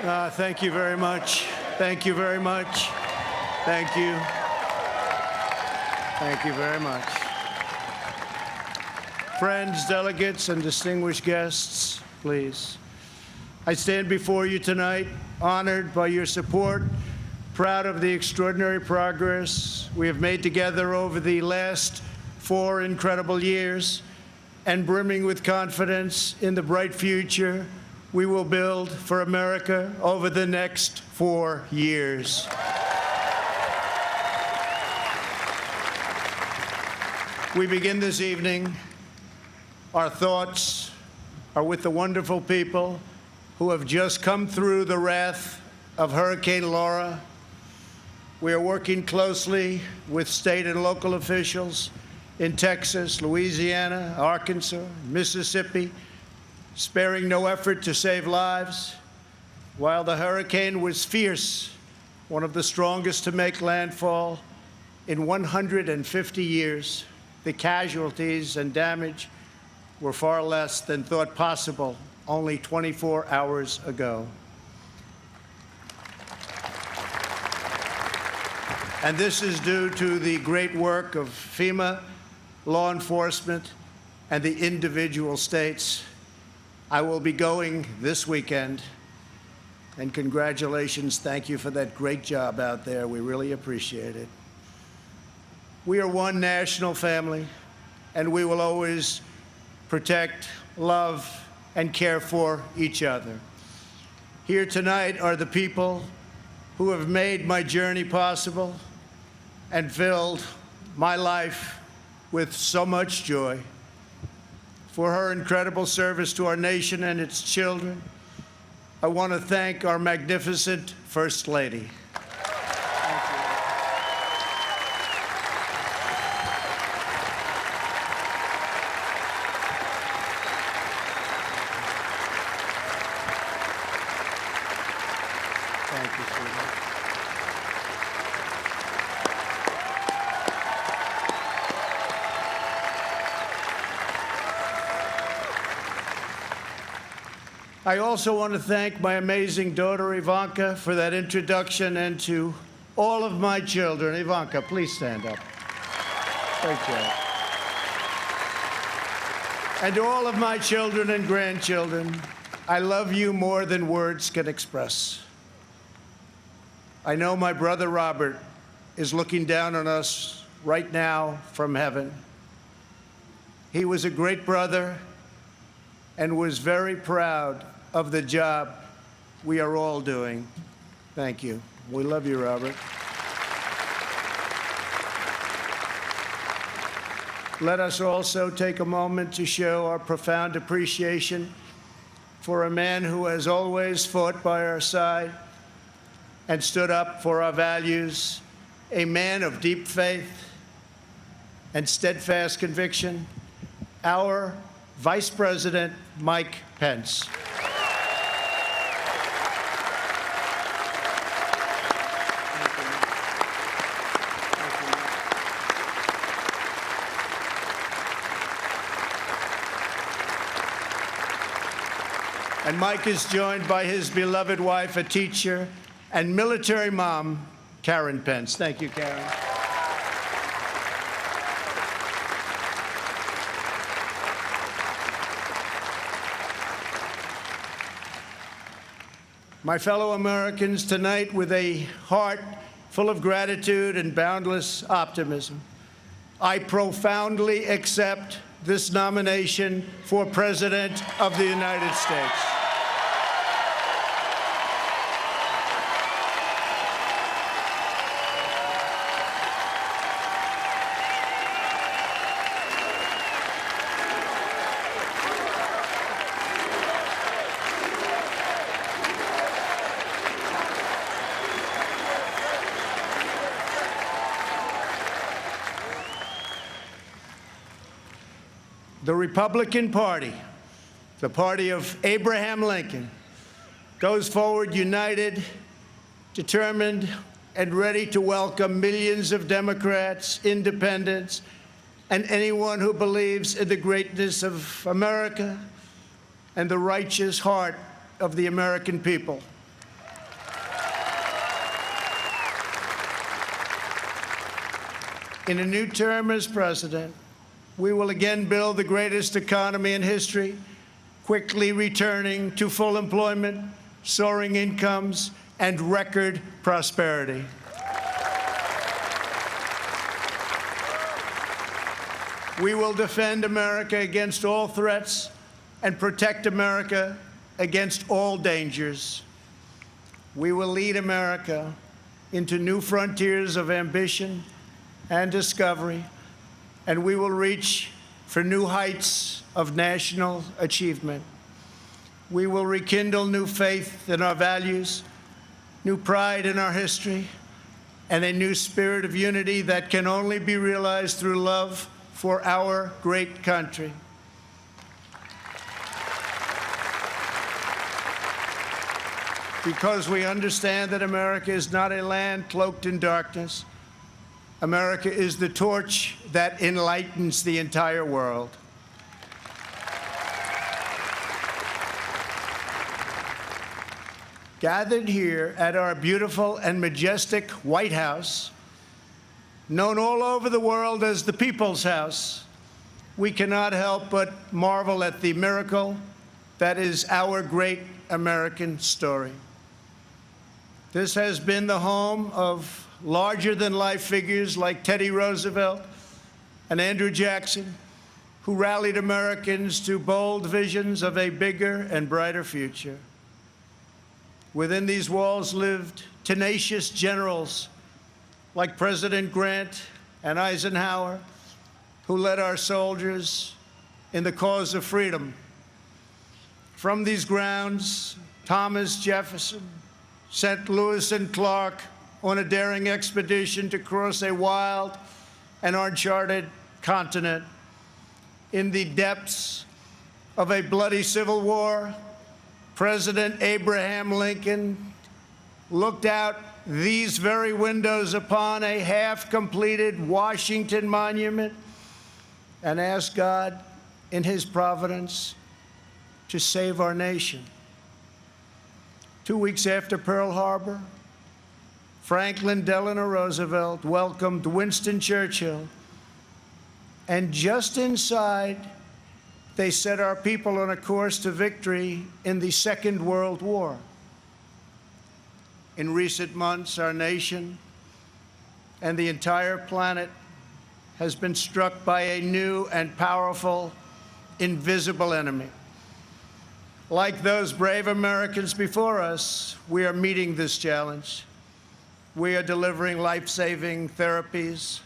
Thank you very much. Thank you very much. Thank you. Thank you very much. Friends, delegates, and distinguished guests, please. I stand before you tonight, honored by your support, proud of the extraordinary progress we have made together over the last 4 incredible years, and brimming with confidence in the bright future we will build for America over the next 4 years. We begin this evening. Our thoughts are with the wonderful people who have just come through the wrath of Hurricane Laura. We are working closely with state and local officials in Texas, Louisiana, Arkansas, Mississippi, sparing no effort to save lives. While the hurricane was fierce, one of the strongest to make landfall in 150 years, the casualties and damage were far less than thought possible only 24 hours ago. And this is due to the great work of FEMA, law enforcement, and the individual states. I will be going this weekend, and congratulations, thank you for that great job out there. We really appreciate it. We are one national family, and we will always protect, love, and care for each other. Here tonight are the people who have made my journey possible and filled my life with so much joy. For her incredible service to our nation and its children, I want to thank our magnificent First Lady. Thank you, sweetheart. I also want to thank my amazing daughter, Ivanka, for that introduction, and to all of my children. Ivanka, please stand up. Great job. And to all of my children and grandchildren, I love you more than words can express. I know my brother Robert is looking down on us right now from heaven. He was a great brother and was very proud of the job we are all doing. Thank you. We love you, Robert. Let us also take a moment to show our profound appreciation for a man who has always fought by our side and stood up for our values, a man of deep faith and steadfast conviction, our Vice President Mike Pence. And Mike is joined by his beloved wife, a teacher, and military mom, Karen Pence. Thank you, Karen. My fellow Americans, tonight, with a heart full of gratitude and boundless optimism, I profoundly accept this nomination for President of the United States. The Republican Party, the party of Abraham Lincoln, goes forward united, determined, and ready to welcome millions of Democrats, independents, and anyone who believes in the greatness of America and the righteous heart of the American people. In a new term as president, we will again build the greatest economy in history, quickly returning to full employment, soaring incomes, and record prosperity. We will defend America against all threats and protect America against all dangers. We will lead America into new frontiers of ambition and discovery, and we will reach for new heights of national achievement. We will rekindle new faith in our values, new pride in our history, and a new spirit of unity that can only be realized through love for our great country. Because we understand that America is not a land cloaked in darkness. America is the torch that enlightens the entire world. Gathered here at our beautiful and majestic White House, known all over the world as the People's House, we cannot help but marvel at the miracle that is our great American story. This has been the home of larger-than-life figures like Teddy Roosevelt and Andrew Jackson, who rallied Americans to bold visions of a bigger and brighter future. Within these walls lived tenacious generals like President Grant and Eisenhower, who led our soldiers in the cause of freedom. From these grounds, Thomas Jefferson sent Lewis and Clark on a daring expedition to cross a wild and uncharted continent. In the depths of a bloody civil war, President Abraham Lincoln looked out these very windows upon a half-completed Washington Monument and asked God, in his providence, to save our nation. 2 weeks after Pearl Harbor, Franklin Delano Roosevelt welcomed Winston Churchill, and just inside, they set our people on a course to victory in the Second World War. In recent months, our nation and the entire planet has been struck by a new and powerful, invisible enemy. Like those brave Americans before us, we are meeting this challenge. We are delivering life-saving therapies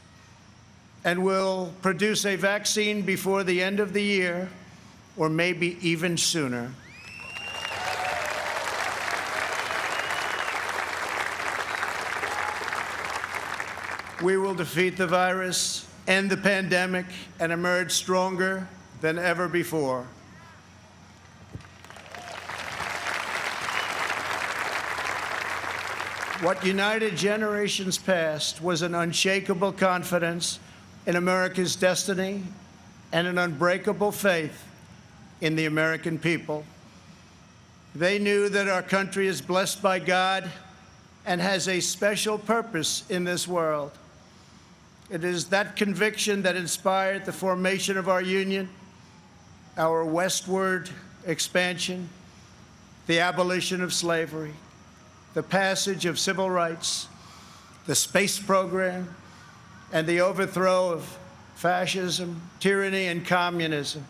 and will produce a vaccine before the end of the year, or maybe even sooner. We will defeat the virus, end the pandemic, and emerge stronger than ever before. What united generations past was an unshakable confidence in America's destiny and an unbreakable faith in the American people. They knew that our country is blessed by God and has a special purpose in this world. It is that conviction that inspired the formation of our union, our westward expansion, the abolition of slavery, the passage of civil rights, the space program, and the overthrow of fascism, tyranny, and communism.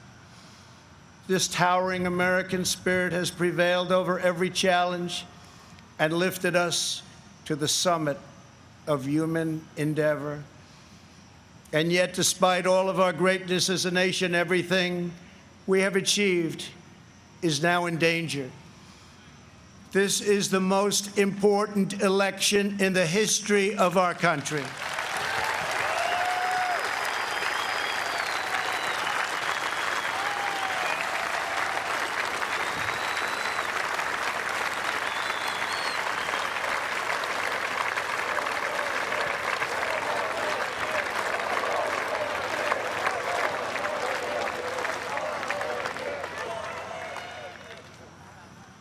This towering American spirit has prevailed over every challenge and lifted us to the summit of human endeavor. And yet, despite all of our greatness as a nation, everything we have achieved is now in danger. This is the most important election in the history of our country.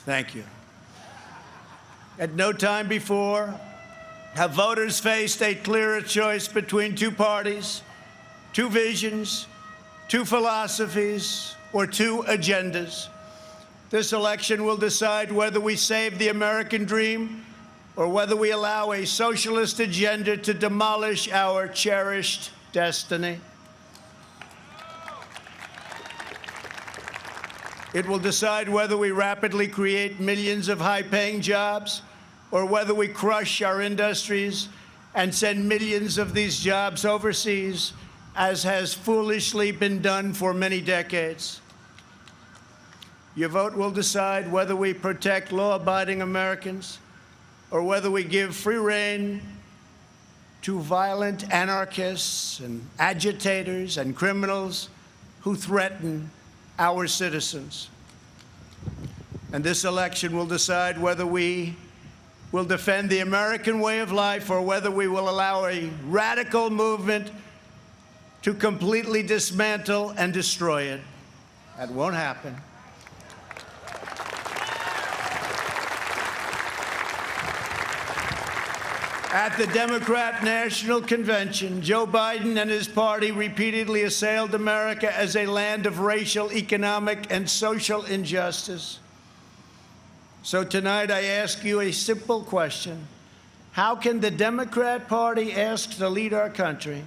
Thank you. At no time before have voters faced a clearer choice between two parties, two visions, two philosophies, or two agendas. This election will decide whether we save the American dream or whether we allow a socialist agenda to demolish our cherished destiny. It will decide whether we rapidly create millions of high-paying jobs or whether we crush our industries and send millions of these jobs overseas, as has foolishly been done for many decades. Your vote will decide whether we protect law-abiding Americans or whether we give free rein to violent anarchists and agitators and criminals who threaten our citizens. And this election will decide whether we will defend the American way of life or whether we will allow a radical movement to completely dismantle and destroy it. That won't happen. At the Democrat National Convention, Joe Biden and his party repeatedly assailed America as a land of racial, economic, and social injustice. So tonight I ask you a simple question. How can the Democrat Party ask to lead our country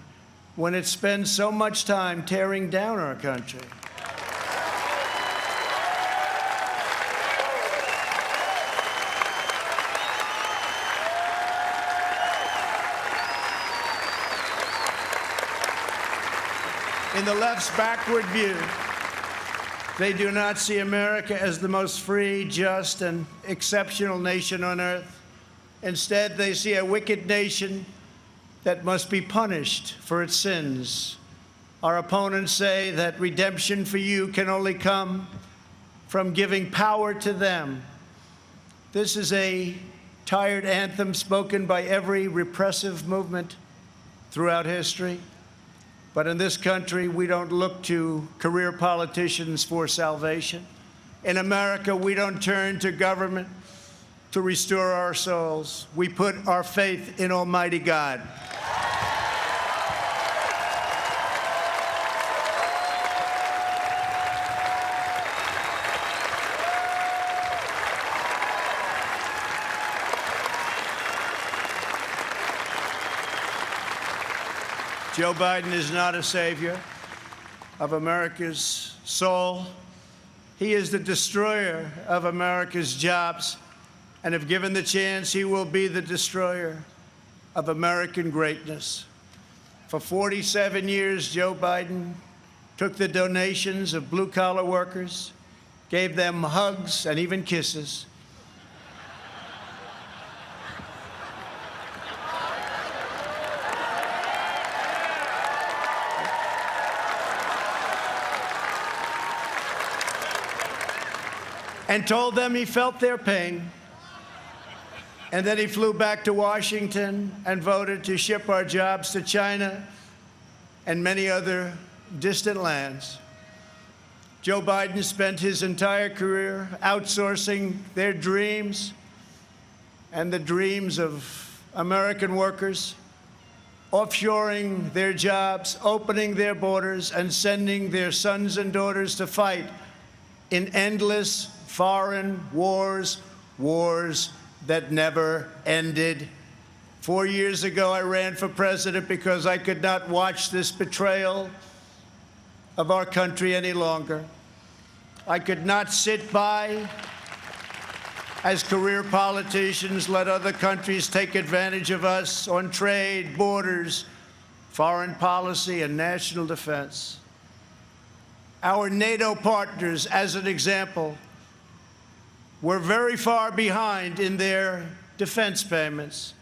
when it spends so much time tearing down our country? In the left's backward view, they do not see America as the most free, just, and exceptional nation on earth. Instead, they see a wicked nation that must be punished for its sins. Our opponents say that redemption for you can only come from giving power to them. This is a tired anthem spoken by every repressive movement throughout history. But in this country, we don't look to career politicians for salvation. In America, we don't turn to government to restore our souls. We put our faith in Almighty God. Joe Biden is not a savior of America's soul. He is the destroyer of America's jobs, and if given the chance, he will be the destroyer of American greatness. For 47 years, Joe Biden took the donations of blue-collar workers, gave them hugs and even kisses, and told them he felt their pain. And then he flew back to Washington and voted to ship our jobs to China and many other distant lands. Joe Biden spent his entire career outsourcing their dreams and the dreams of American workers, offshoring their jobs, opening their borders, and sending their sons and daughters to fight in endless foreign wars, wars that never ended. 4 years ago, I ran for president because I could not watch this betrayal of our country any longer. I could not sit by as career politicians let other countries take advantage of us on trade, borders, foreign policy, and national defense. Our NATO partners, as an example, were very far behind in their defense payments.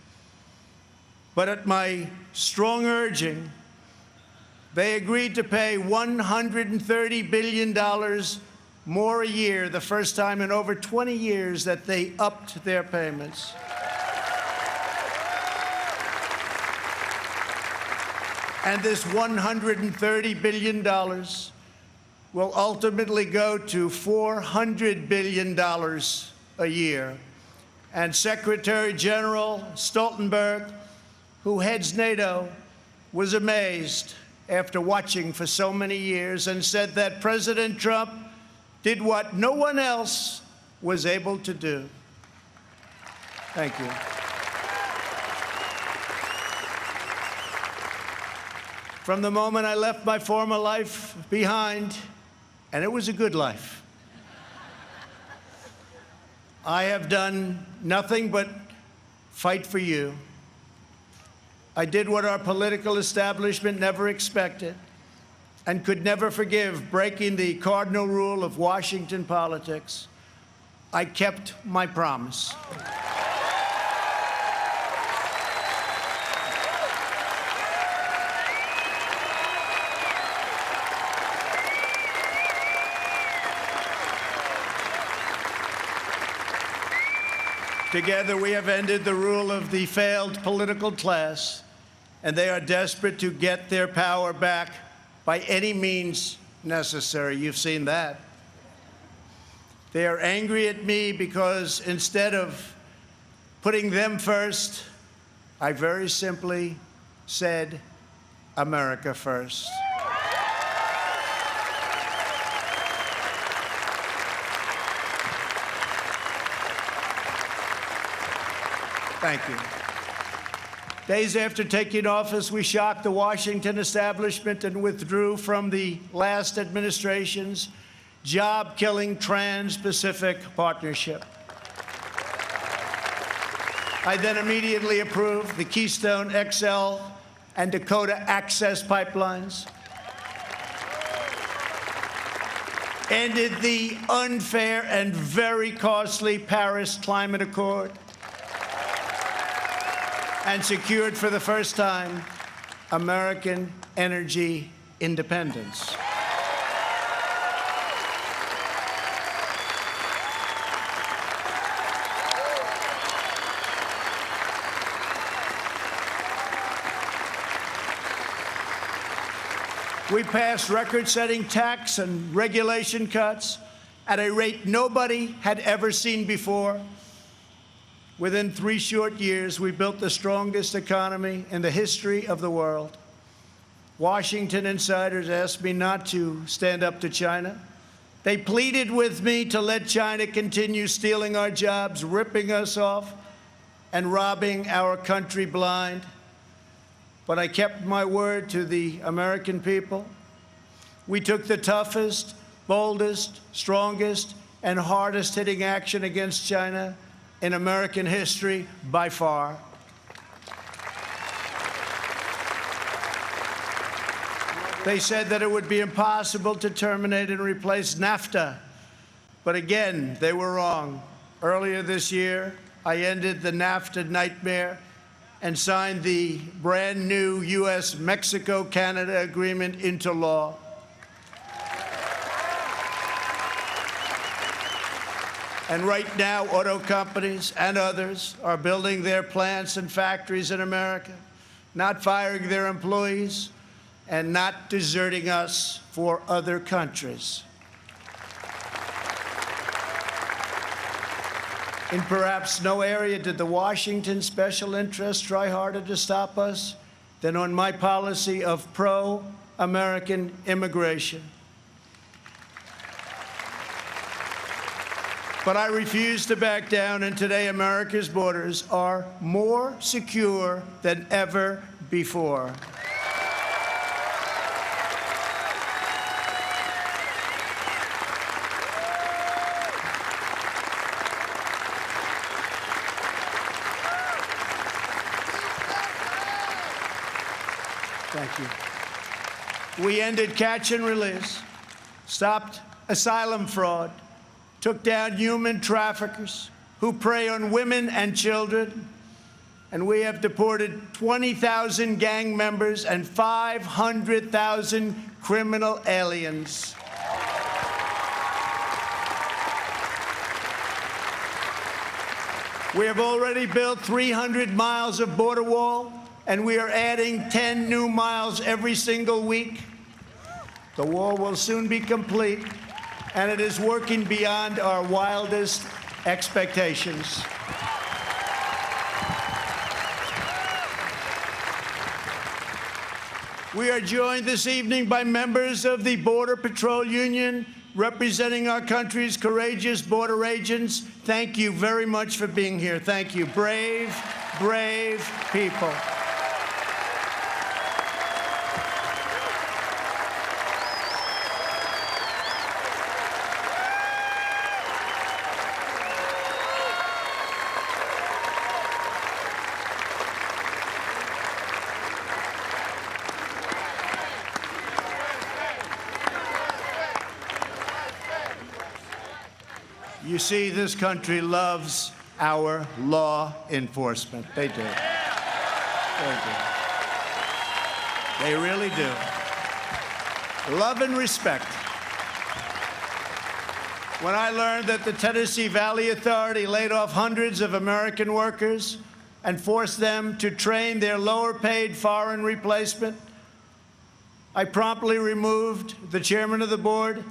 But at my strong urging, they agreed to pay $130 billion more a year, the first time in over 20 years that they upped their payments. And this $130 billion will ultimately go to $400 billion a year. And Secretary General Stoltenberg, who heads NATO, was amazed after watching for so many years and said that President Trump did what no one else was able to do. Thank you. From the moment I left my former life behind, and it was a good life, I have done nothing but fight for you. I did what our political establishment never expected and could never forgive, breaking the cardinal rule of Washington politics. I kept my promise. Together, we have ended the rule of the failed political class, and they are desperate to get their power back by any means necessary. You've seen that. They are angry at me because instead of putting them first, I very simply said, America first. Thank you. Days after taking office, we shocked the Washington establishment and withdrew from the last administration's job-killing Trans-Pacific Partnership. I then immediately approved the Keystone XL and Dakota Access pipelines, ended the unfair and very costly Paris Climate Accord, and secured for the first time American energy independence. We passed record-setting tax and regulation cuts at a rate nobody had ever seen before. Within 3 short years, we built the strongest economy in the history of the world. Washington insiders asked me not to stand up to China. They pleaded with me to let China continue stealing our jobs, ripping us off, and robbing our country blind. But I kept my word to the American people. We took the toughest, boldest, strongest, and hardest-hitting action against China in American history by far. They said that it would be impossible to terminate and replace NAFTA. But again, they were wrong. Earlier this year, I ended the NAFTA nightmare and signed the brand new U.S.-Mexico-Canada agreement into law. And right now, auto companies and others are building their plants and factories in America, not firing their employees, and not deserting us for other countries. In perhaps no area did the Washington special interests try harder to stop us than on my policy of pro-American immigration. But I refuse to back down, and today America's borders are more secure than ever before. Thank you. We ended catch and release, stopped asylum fraud, took down human traffickers who prey on women and children, and we have deported 20,000 gang members and 500,000 criminal aliens. We have already built 300 miles of border wall, and we are adding 10 new miles every single week. The wall will soon be complete, and it is working beyond our wildest expectations. We are joined this evening by members of the Border Patrol Union representing our country's courageous border agents. Thank you very much for being here. Thank you. Brave, brave people. You see, this country loves our law enforcement. They do. They do. They really do. Love and respect. When I learned that the Tennessee Valley Authority laid off hundreds of American workers and forced them to train their lower-paid foreign replacement, I promptly removed the chairman of the board.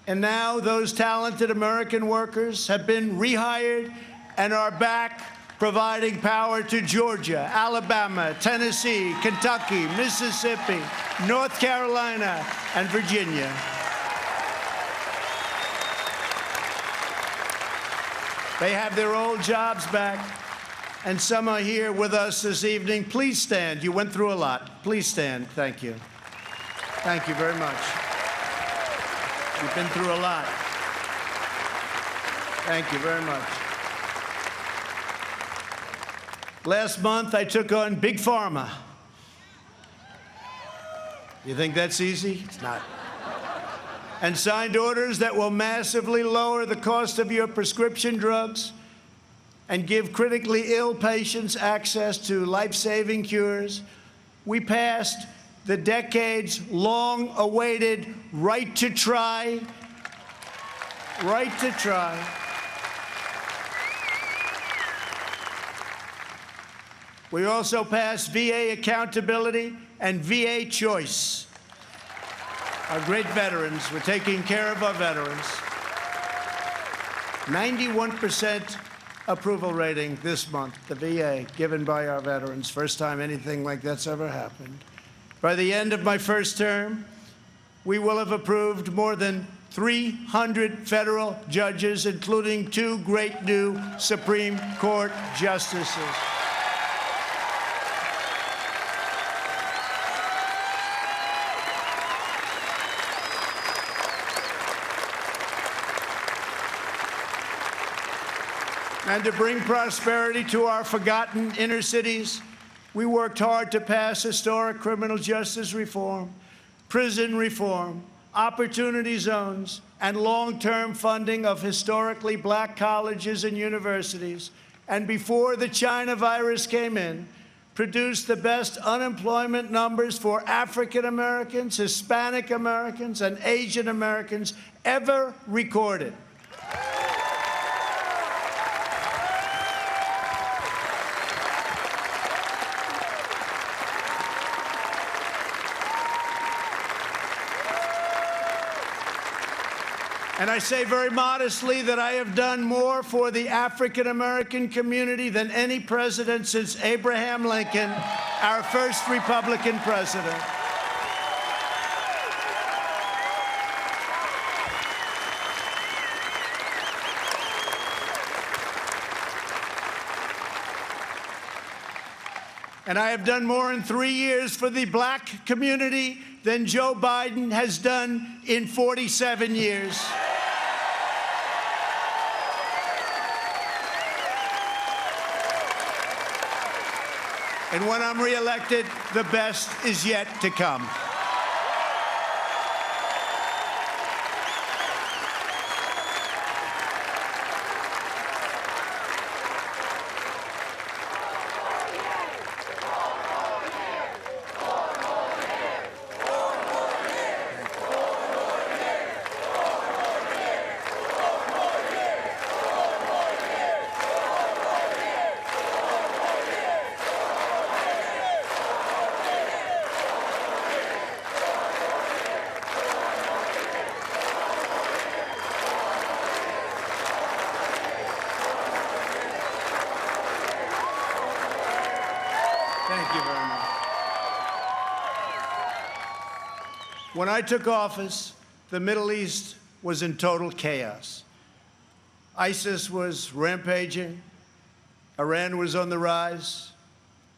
And now those talented American workers have been rehired and are back providing power to Georgia, Alabama, Tennessee, Kentucky, Mississippi, North Carolina, and Virginia. They have their old jobs back, and some are here with us this evening. Please stand. You went through a lot. Please stand. Thank you. Thank you very much. You've been through a lot. Thank you very much. Last month, I took on Big Pharma. You think that's easy? It's not. And signed orders that will massively lower the cost of your prescription drugs and give critically ill patients access to life-saving cures. We passed the decades-long-awaited right to try. Right to try. We also passed VA accountability and VA choice. Our great veterans, we're taking care of our veterans. 91% approval rating this month, the VA, given by our veterans. First time anything like that's ever happened. By the end of my first term, we will have approved more than 300 federal judges, including 2 great new Supreme Court justices. And to bring prosperity to our forgotten inner cities, we worked hard to pass historic criminal justice reform, prison reform, opportunity zones, and long-term funding of historically black colleges and universities. And before the China virus came in, produced the best unemployment numbers for African Americans, Hispanic Americans, and Asian Americans ever recorded. And I say very modestly that I have done more for the African-American community than any president since Abraham Lincoln, our first Republican president. And I have done more in 3 years for the black community than Joe Biden has done in 47 years. And when I'm reelected, the best is yet to come. Thank you very much. When I took office, the Middle East was in total chaos. ISIS was rampaging, Iran was on the rise,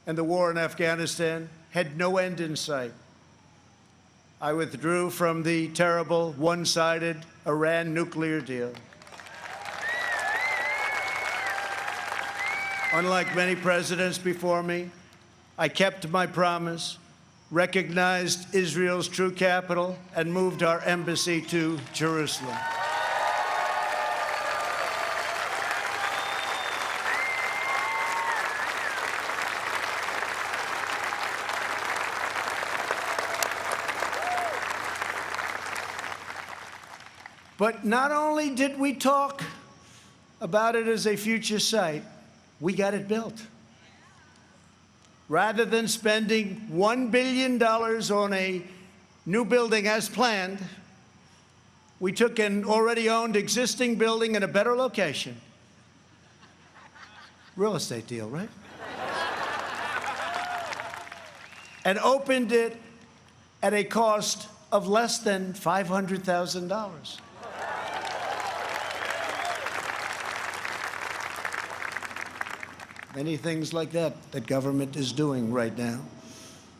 and the war in Afghanistan had no end in sight. I withdrew from the terrible one-sided Iran nuclear deal. Unlike many presidents before me, I kept my promise, recognized Israel's true capital, and moved our embassy to Jerusalem. But not only did we talk about it as a future site, we got it built. Rather than spending $1 billion on a new building as planned, we took an already owned existing building in a better location. Real estate deal, right? And opened it at a cost of less than $500,000. Many things like that government is doing right now.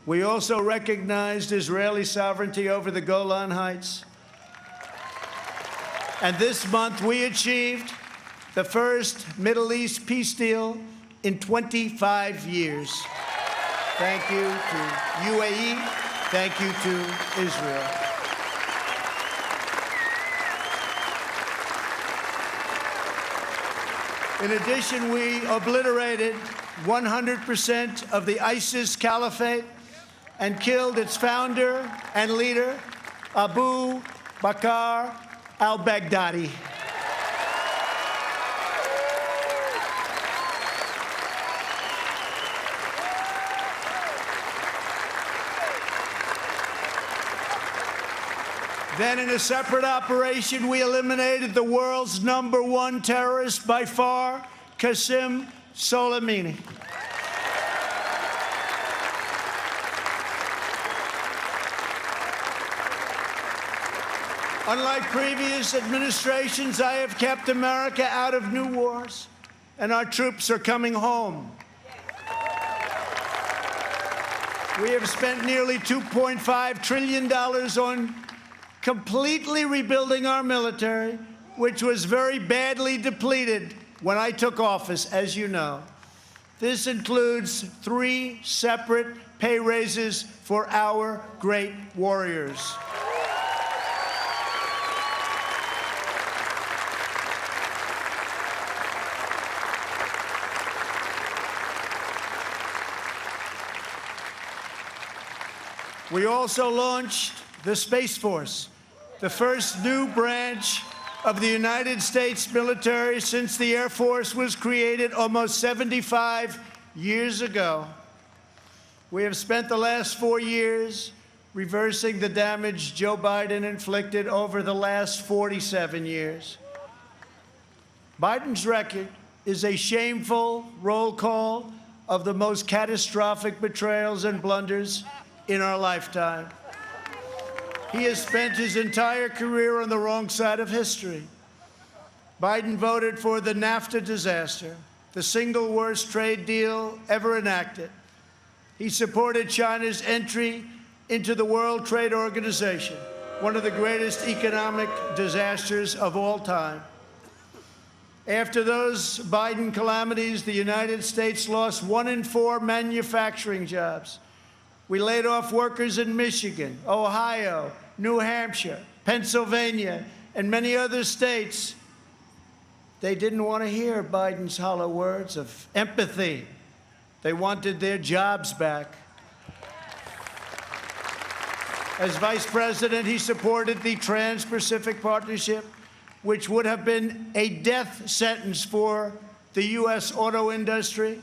We also recognized Israeli sovereignty over the Golan Heights. And this month we achieved the first Middle East peace deal in 25 years. Thank you to UAE. Thank you to Israel. In addition, we obliterated 100% of the ISIS caliphate and killed its founder and leader, Abu Bakr al-Baghdadi. Then, in a separate operation, we eliminated the world's #1 terrorist by far, Qasem Soleimani. Unlike previous administrations, I have kept America out of new wars, and our troops are coming home. We have spent nearly $2.5 trillion on completely rebuilding our military, which was very badly depleted when I took office, as you know. This includes 3 separate pay raises for our great warriors. We also launched the Space Force, the first new branch of the United States military since the Air Force was created almost 75 years ago. We have spent the last 4 years reversing the damage Joe Biden inflicted over the last 47 years. Biden's record is a shameful roll call of the most catastrophic betrayals and blunders in our lifetime. He has spent his entire career on the wrong side of history. Biden voted for the NAFTA disaster, the single worst trade deal ever enacted. He supported China's entry into the World Trade Organization, one of the greatest economic disasters of all time. After those Biden calamities, the United States lost 1 in 4 manufacturing jobs. We laid off workers in Michigan, Ohio, New Hampshire, Pennsylvania, and many other states. They didn't want to hear Biden's hollow words of empathy. They wanted their jobs back. As vice president, he supported the Trans-Pacific Partnership, which would have been a death sentence for the U.S. auto industry.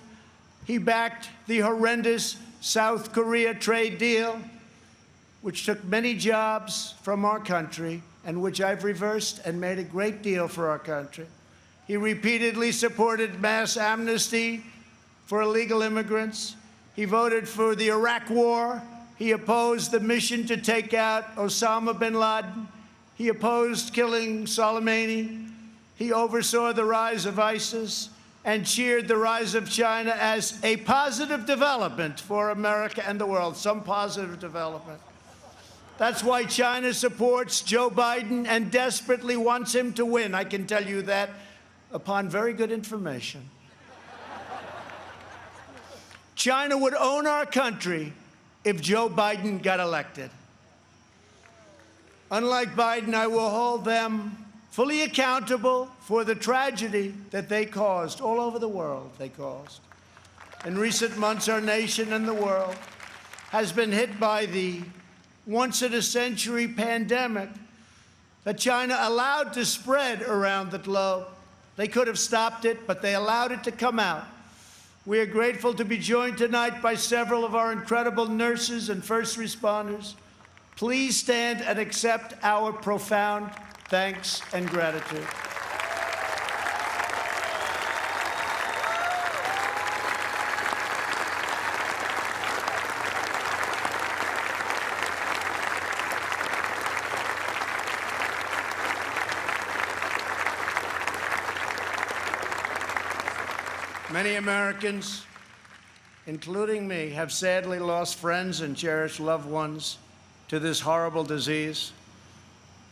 He backed the horrendous South Korea trade deal, which took many jobs from our country and which I've reversed and made a great deal for our country. He repeatedly supported mass amnesty for illegal immigrants. He voted for the Iraq War, He opposed the mission to take out Osama bin Laden. He opposed killing Soleimani. He oversaw the rise of ISIS and cheered the rise of China as a positive development for America and the world, some positive development. That's why China supports Joe Biden and desperately wants him to win. I can tell you that upon very good information. China would own our country if Joe Biden got elected. Unlike Biden, I will hold them fully accountable for the tragedy that they caused all over the world. In recent months, our nation and the world has been hit by the once-in-a-century pandemic that China allowed to spread around the globe. They could have stopped it, but they allowed it to come out. We are grateful to be joined tonight by several of our incredible nurses and first responders. Please stand and accept our profound thanks and gratitude. Many Americans, including me, have sadly lost friends and cherished loved ones to this horrible disease.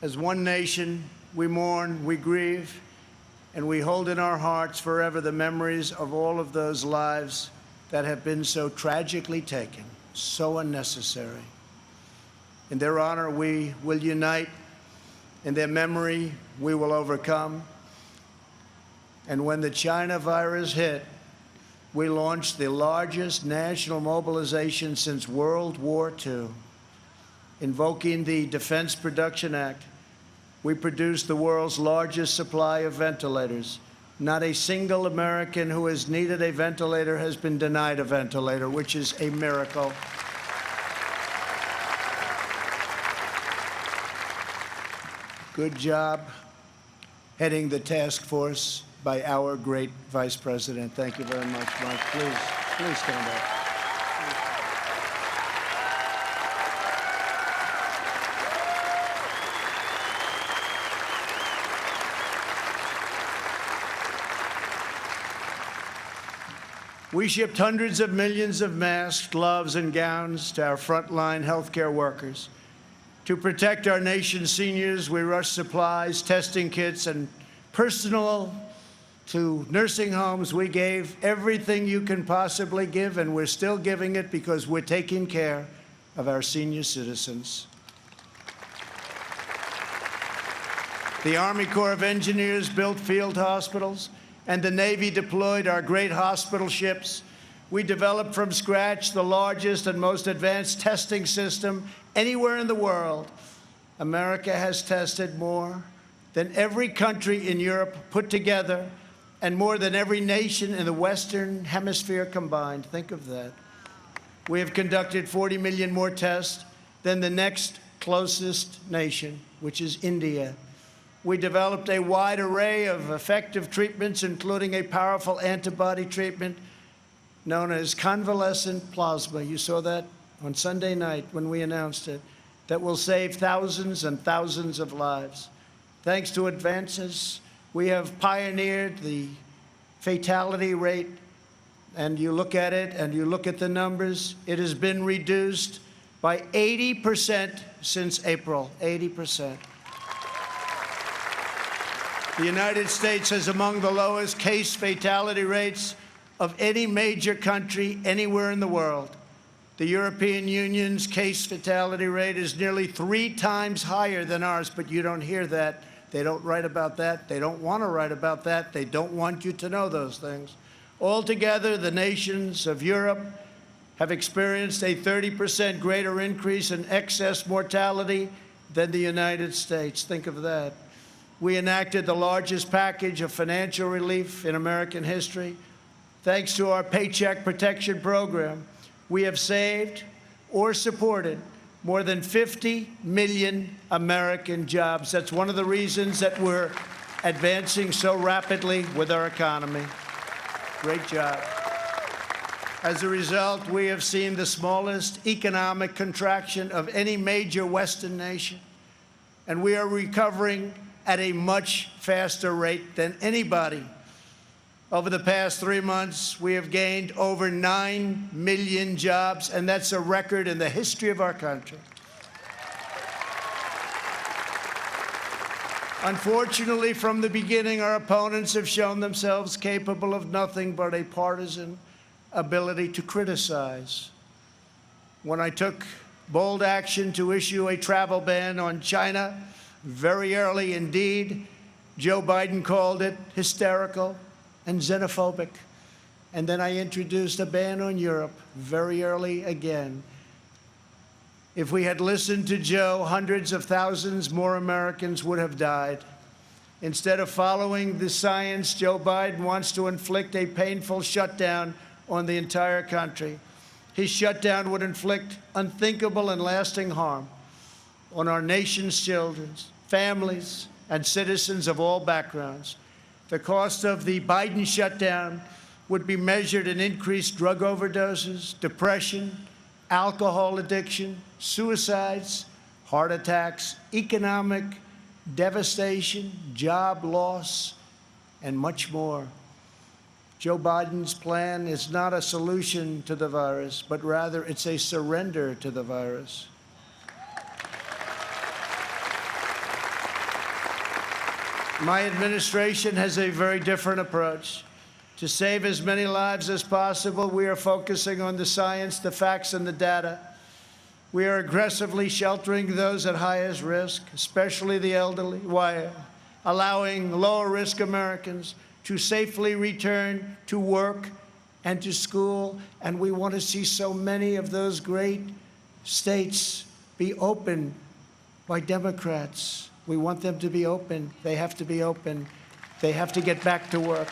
As one nation, we mourn, we grieve, and we hold in our hearts forever the memories of all of those lives that have been so tragically taken, so unnecessary. In their honor, we will unite. In their memory, we will overcome. And when the China virus hit, we launched the largest national mobilization since World War II. Invoking the Defense Production Act, we produced the world's largest supply of ventilators. Not a single American who has needed a ventilator has been denied a ventilator, which is a miracle. Good job heading the task force by our great Vice President. Thank you very much, Mike. Please stand up. We shipped hundreds of millions of masks, gloves, and gowns to our frontline healthcare workers. To protect our nation's seniors, we rushed supplies, testing kits, and personal to nursing homes. We gave everything you can possibly give, and we're still giving it because we're taking care of our senior citizens. The Army Corps of Engineers built field hospitals, and the Navy deployed our great hospital ships. We developed from scratch the largest and most advanced testing system anywhere in the world. America has tested more than every country in Europe put together, and more than every nation in the Western Hemisphere combined. Think of that. We have conducted 40 million more tests than the next closest nation, which is India. We developed a wide array of effective treatments, including a powerful antibody treatment known as convalescent plasma. You saw that on Sunday night when we announced it, that will save thousands and thousands of lives. Thanks to advances, we have pioneered the fatality rate, and you look at it and you look at the numbers, it has been reduced by 80% since April, 80%. The United States has among the lowest case fatality rates of any major country anywhere in the world. The European Union's case fatality rate is nearly 3 times higher than ours, but you don't hear that. They don't write about that. They don't want to write about that. They don't want you to know those things. Altogether, the nations of Europe have experienced a 30% greater increase in excess mortality than the United States. Think of that. We enacted the largest package of financial relief in American history. Thanks to our Paycheck Protection Program, we have saved or supported more than 50 million American jobs. That's one of the reasons that we're advancing so rapidly with our economy. Great job. As a result, we have seen the smallest economic contraction of any major Western nation, and we are recovering at a much faster rate than anybody. Over the past 3 months, we have gained over 9 million jobs, and that's a record in the history of our country. Unfortunately, from the beginning, our opponents have shown themselves capable of nothing but a partisan ability to criticize. When I took bold action to issue a travel ban on China very early indeed, Joe Biden called it hysterical and xenophobic. And then I introduced a ban on Europe very early again. If we had listened to Joe, hundreds of thousands more Americans would have died. Instead of following the science, Joe Biden wants to inflict a painful shutdown on the entire country. His shutdown would inflict unthinkable and lasting harm on our nation's children, families, and citizens of all backgrounds. The cost of the Biden shutdown would be measured in increased drug overdoses, depression, alcohol addiction, suicides, heart attacks, economic devastation, job loss, and much more. Joe Biden's plan is not a solution to the virus, but rather it's a surrender to the virus. My administration has a very different approach. To save as many lives as possible, we are focusing on the science, the facts, and the data. We are aggressively sheltering those at highest risk, especially the elderly, while allowing lower-risk Americans to safely return to work and to school. And we want to see so many of those great states be opened by Democrats. We want them to be open. They have to be open. They have to get back to work.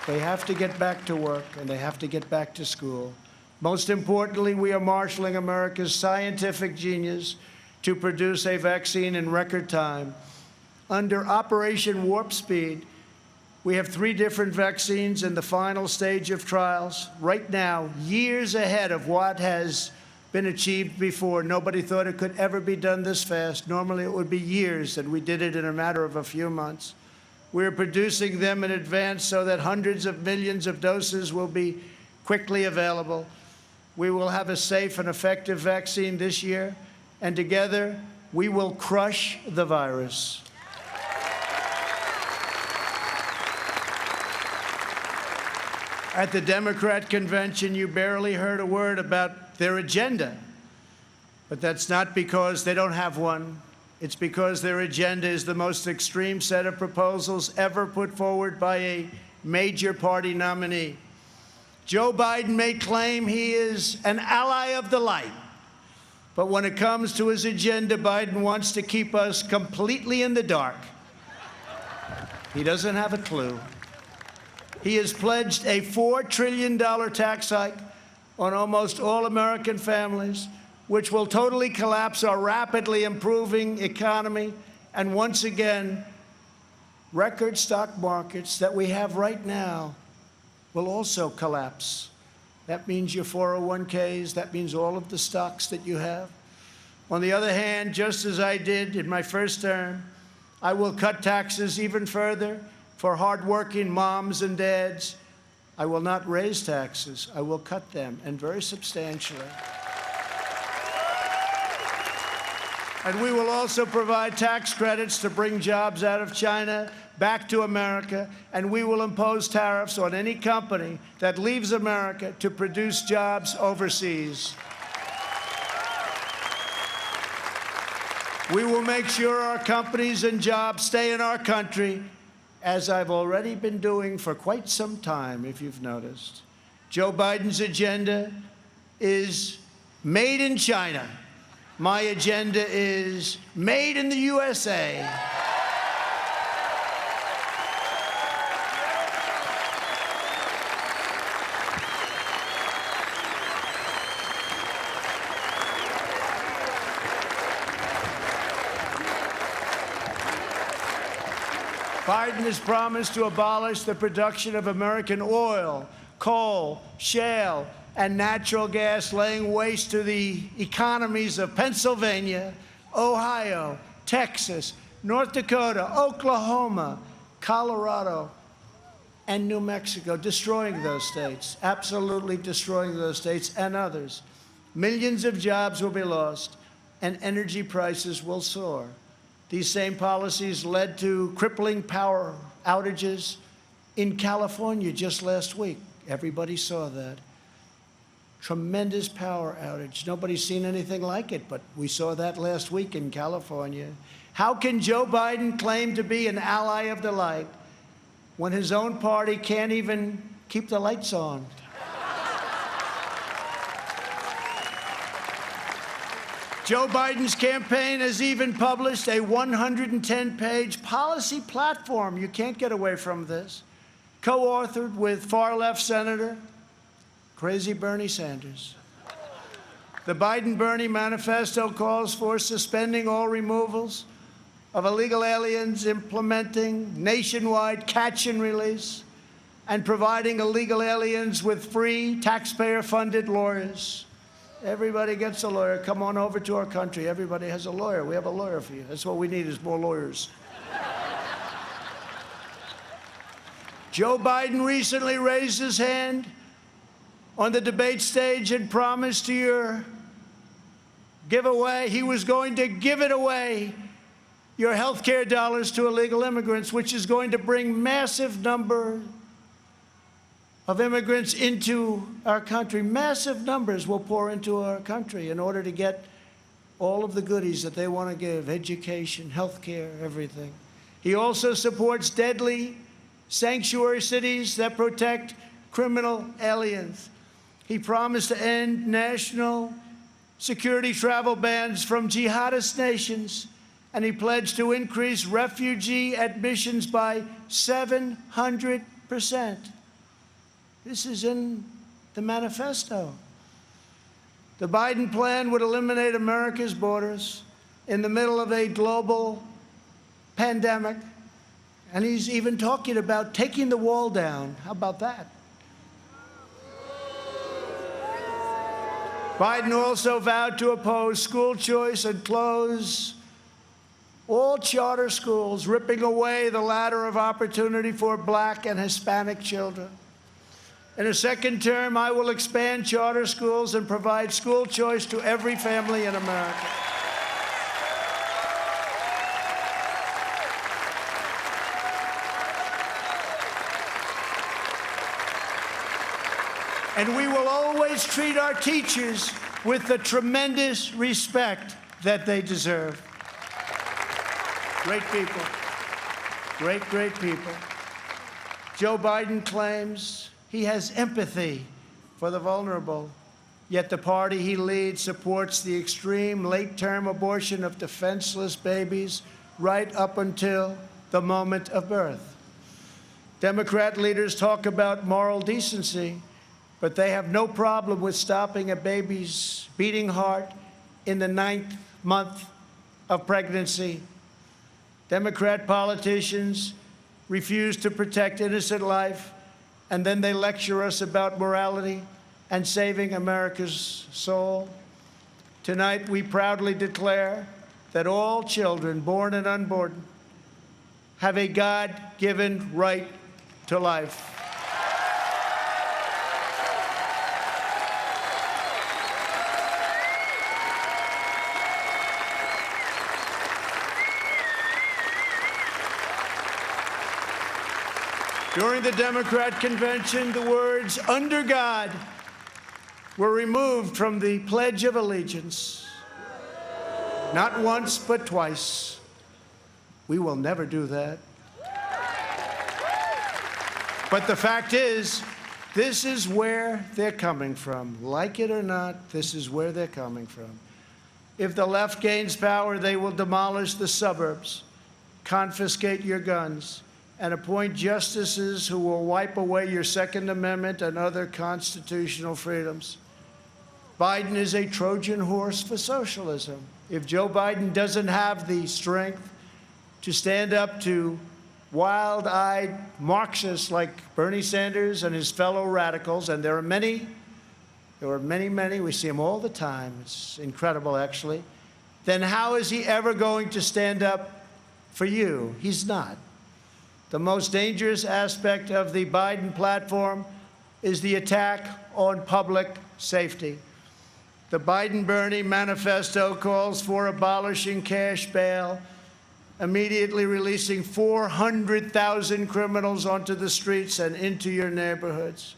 They have to get back to work, and they have to get back to school. Most importantly, we are marshaling America's scientific genius to produce a vaccine in record time. Under Operation Warp Speed, we have 3 different vaccines in the final stage of trials. Right now, years ahead of what has been achieved before. Nobody thought it could ever be done this fast. Normally, it would be years, and we did it in a matter of a few months. We're producing them in advance so that hundreds of millions of doses will be quickly available. We will have a safe and effective vaccine this year, and together, we will crush the virus. At the Democrat convention, you barely heard a word about their agenda. But that's not because they don't have one. It's because their agenda is the most extreme set of proposals ever put forward by a major party nominee. Joe Biden may claim he is an ally of the light, but when it comes to his agenda, Biden wants to keep us completely in the dark. He doesn't have a clue. He has pledged a $4 trillion tax hike on almost all American families, which will totally collapse our rapidly improving economy. And once again, record stock markets that we have right now will also collapse. That means your 401ks, that means all of the stocks that you have. On the other hand, just as I did in my first term, I will cut taxes even further for hardworking moms and dads. I will not raise taxes. I will cut them, and very substantially. And we will also provide tax credits to bring jobs out of China back to America, and we will impose tariffs on any company that leaves America to produce jobs overseas. We will make sure our companies and jobs stay in our country, as I've already been doing for quite some time, if you've noticed. Joe Biden's agenda is made in China. My agenda is made in the USA. Biden has promised to abolish the production of American oil, coal, shale, and natural gas, laying waste to the economies of Pennsylvania, Ohio, Texas, North Dakota, Oklahoma, Colorado, and New Mexico, destroying those states, absolutely destroying those states and others. Millions of jobs will be lost, and energy prices will soar. These same policies led to crippling power outages in California just last week. Everybody saw that. Tremendous power outage. Nobody's seen anything like it, but we saw that last week in California. How can Joe Biden claim to be an ally of the light when his own party can't even keep the lights on? Joe Biden's campaign has even published a 110-page policy platform. You can't get away from this. Co-authored with far-left Senator, crazy Bernie Sanders. The Biden-Bernie manifesto calls for suspending all removals of illegal aliens, implementing nationwide catch and release, and providing illegal aliens with free, taxpayer-funded lawyers. Everybody gets a lawyer. Come on over to our country. Everybody has a lawyer. We have a lawyer for you. That's what we need is more lawyers. Joe Biden recently raised his hand on the debate stage and promised to your giveaway, he was going to give it away, your health care dollars to illegal immigrants, which is going to bring massive number of immigrants into our country. Massive numbers will pour into our country in order to get all of the goodies that they want to give, education, health care, everything. He also supports deadly sanctuary cities that protect criminal aliens. He promised to end national security travel bans from jihadist nations, and he pledged to increase refugee admissions by 700%. This is in the manifesto. The Biden plan would eliminate America's borders in the middle of a global pandemic, and he's even talking about taking the wall down. How about that? Biden also vowed to oppose school choice and close all charter schools, ripping away the ladder of opportunity for Black and Hispanic children. In a second term, I will expand charter schools and provide school choice to every family in America. And we will always treat our teachers with the tremendous respect that they deserve. Great people. Great, great people. Joe Biden claims he has empathy for the vulnerable, yet the party he leads supports the extreme late-term abortion of defenseless babies right up until the moment of birth. Democrat leaders talk about moral decency, but they have no problem with stopping a baby's beating heart in the 9th month of pregnancy. Democrat politicians refuse to protect innocent life, and then they lecture us about morality and saving America's soul. Tonight, we proudly declare that all children, born and unborn, have a God-given right to life. During the Democrat convention, the words "under God" were removed from the Pledge of Allegiance. Not once, but twice. We will never do that. But the fact is, this is where they're coming from. Like it or not, this is where they're coming from. If the left gains power, they will demolish the suburbs, confiscate your guns, and appoint justices who will wipe away your Second Amendment and other constitutional freedoms. Biden is a Trojan horse for socialism. If Joe Biden doesn't have the strength to stand up to wild-eyed Marxists like Bernie Sanders and his fellow radicals, and there are many, we see them all the time, it's incredible actually, then how is he ever going to stand up for you? He's not. The most dangerous aspect of the Biden platform is the attack on public safety. The Biden-Bernie manifesto calls for abolishing cash bail, immediately releasing 400,000 criminals onto the streets and into your neighborhoods.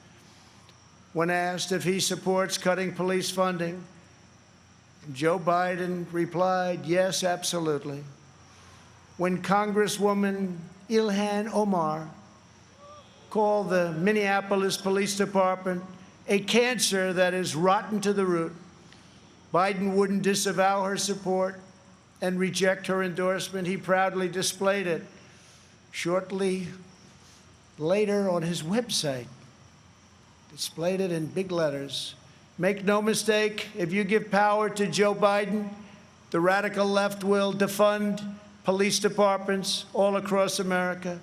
When asked if he supports cutting police funding, Joe Biden replied, yes, absolutely. When Congresswoman Ilhan Omar called the Minneapolis Police Department a cancer that is rotten to the root, Biden wouldn't disavow her support and reject her endorsement. He proudly displayed it shortly later on his website, displayed it in big letters. Make no mistake, if you give power to Joe Biden, the radical left will defund police departments all across America.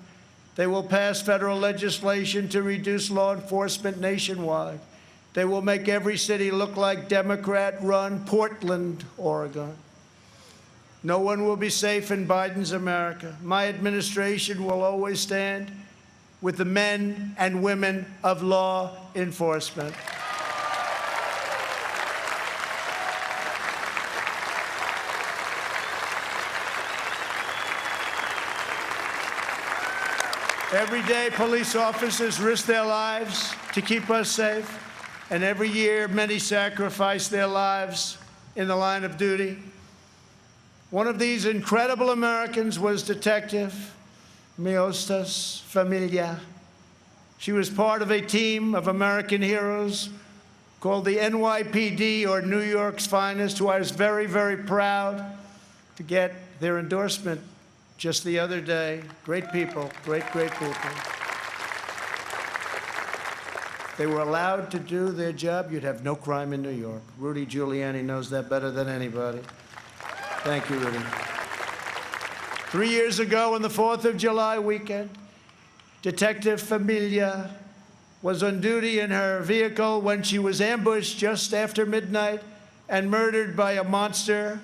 They will pass federal legislation to reduce law enforcement nationwide. They will make every city look like Democrat-run Portland, Oregon. No one will be safe in Biden's America. My administration will always stand with the men and women of law enforcement. Every day, police officers risk their lives to keep us safe. And every year, many sacrifice their lives in the line of duty. One of these incredible Americans was Detective Miostas Familia. She was part of a team of American heroes called the NYPD, or New York's Finest, who I was very, very proud to get their endorsement just the other day. Great people, great, great people. They were allowed to do their job. You'd have no crime in New York. Rudy Giuliani knows that better than anybody. Thank you, Rudy. 3 years ago, on the 4th of July weekend, Detective Familia was on duty in her vehicle when she was ambushed just after midnight and murdered by a monster